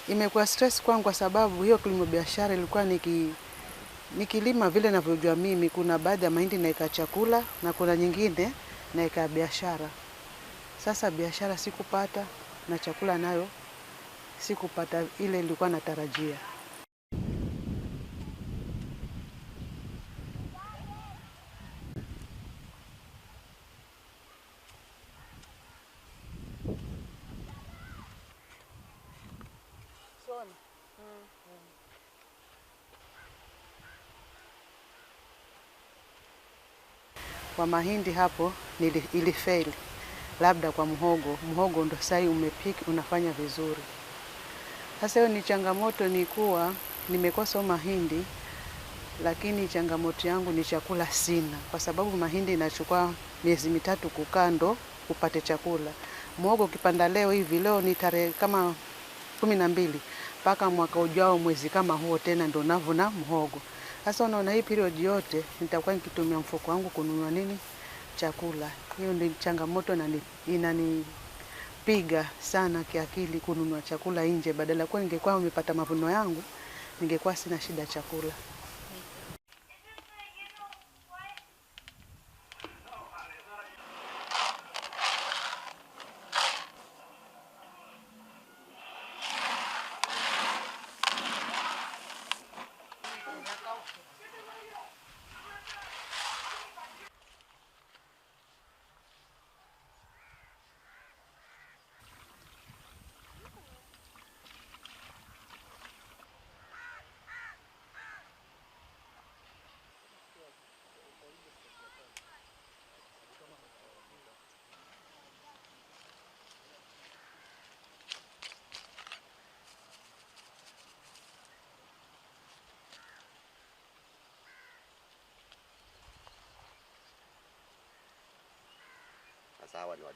Imekuwa stress kwangu kwa sababu hiyo kilimo biashara ilikuwa nikilima vile ninavyojua mimi, kuna baadhi ya mahindi naika chakula na kuna nyingine naika biashara. Sasa biashara sikupata na chakula nayo sikupata ile nilikuwa natarajia. Kwa mahindi hapo ilifail. Labda kwa mhogo ndo sai umepiki unafanya vizuri. Sasa hiyo ni changamoto, ni kuwa nimekosa mahindi, lakini changamoto yangu ni chakula sina, kwa sababu mahindi inachukua miezi 3 kukaa ndo upate chakula. Mhogo ukipanda leo hivi, leo ni tarehe kama 12 mpaka mwaka ujao mwezi kama huo tena ndo navuna mhogo. Sasa unaona hii period yote nitakuwa nikitumia mfuko wangu kununua nini? Chakula. Hiyo ndio changamoto na inanipiga sana kiakili kununua chakula nje. Badala kwa ningekuwa nimepata mavuno yangu, ningekuwa sina shida chakula.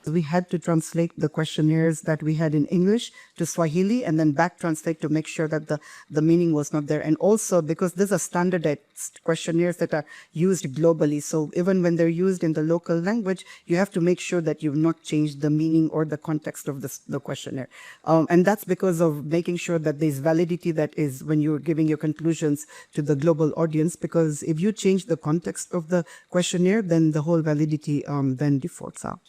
We had to translate the questionnaires that we had in English to Swahili and then back translate to make sure that the meaning was not there. And also because these are standardized questionnaires that are used globally. So even when they're used in the local language, you have to make sure that you've not changed the meaning or the context of the questionnaire. And that's because of making sure that there's validity that is when you're giving your conclusions to the global audience. Because if you change the context of the questionnaire, then the whole validity then defaults out.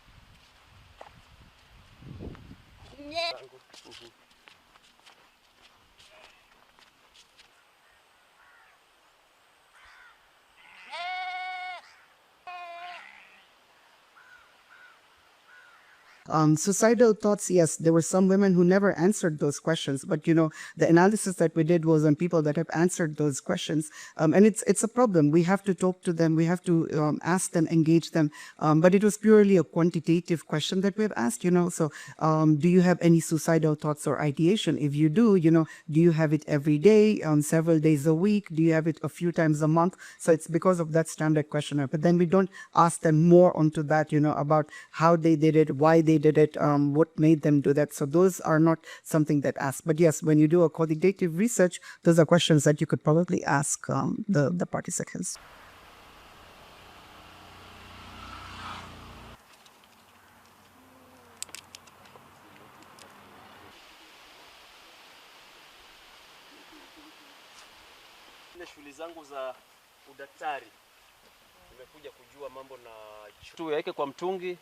Suicidal thoughts, yes, there were some women who never answered those questions, but the analysis that we did was on people that have answered those questions, and it's a problem. We have to talk to them, we have to ask them, engage them, but it was purely a quantitative question that we've asked, so do you have any suicidal thoughts or ideation? If you do, do you have it every day, several days a week? Do you have it a few times a month? So it's because of that standard questionnaire, but then we don't ask them more onto that, about how they did it, why they did it, what made them do that. So those are not something that ask. But yes, when you do a qualitative research, those are questions that you could probably ask the participants. Shughuli zangu za udaktari nimekuja kujua mambo na tu yake kwa mtungi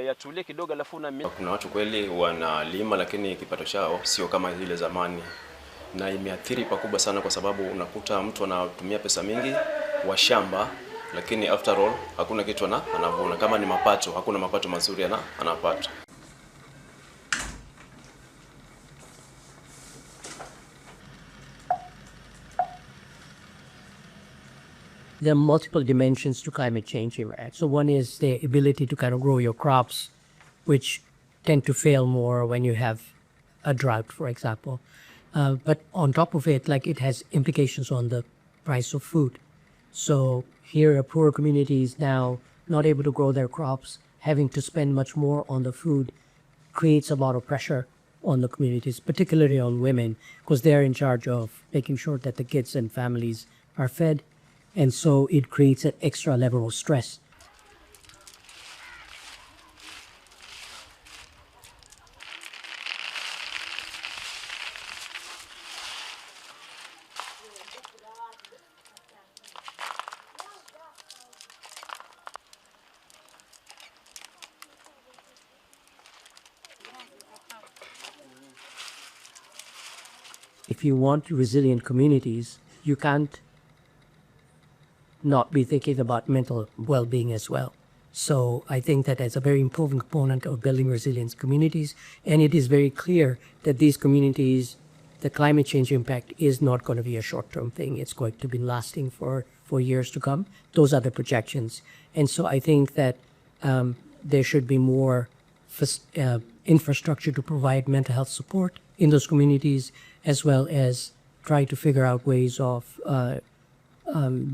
yatulie kidogo alafu na kuna watu kweli wanalima lakini kipato chao sio kama ile zamani, na imeathiri pakubwa sana kwa sababu unakuta mtu anatumia pesa mingi wa shamba lakini after all hakuna kitu anavuna. Kama ni mapato, hakuna mapato mazuri anapata. There are multiple dimensions to climate change, right? So one is the ability to kind of grow your crops, which tend to fail more when you have a drought, for example. But on top of it, like it has implications on the price of food. So here, a poor community is now not able to grow their crops, having to spend much more on the food creates a lot of pressure on the communities, particularly on women, because they're in charge of making sure that the kids and families are fed. And so it creates an extra level of stress. if you want resilient communities, you can't not be thinking about mental well-being as well. So I think that is a very important component of building resilient communities, and it is very clear that these communities, the climate change impact is not going to be a short-term thing. It's going to be lasting for years to come. Those are the projections. And so I think that there should be more infrastructure to provide mental health support in those communities, as well as try to figure out ways of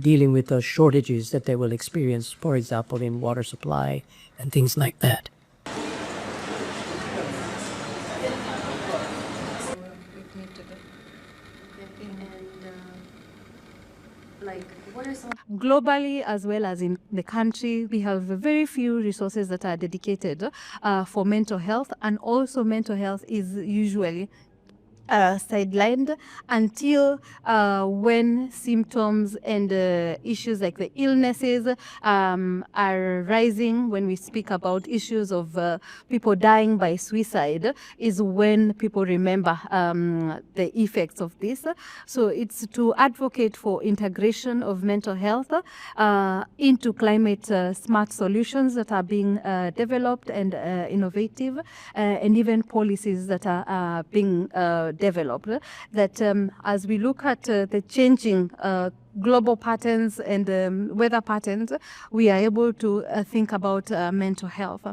dealing with the shortages that they will experience, for example, in water supply and things like that. Globally, as well as in the country, we have very few resources that are dedicated for mental health, and also mental health is usually sidelined until when symptoms and issues like the illnesses are rising. When we speak about issues of people dying by suicide, is when people remember the effects of this. So it's to advocate for integration of mental health into climate smart solutions that are being developed and innovative, and even policies that are being developed, that as we look at the changing global patterns and weather patterns, we are able to think about mental health.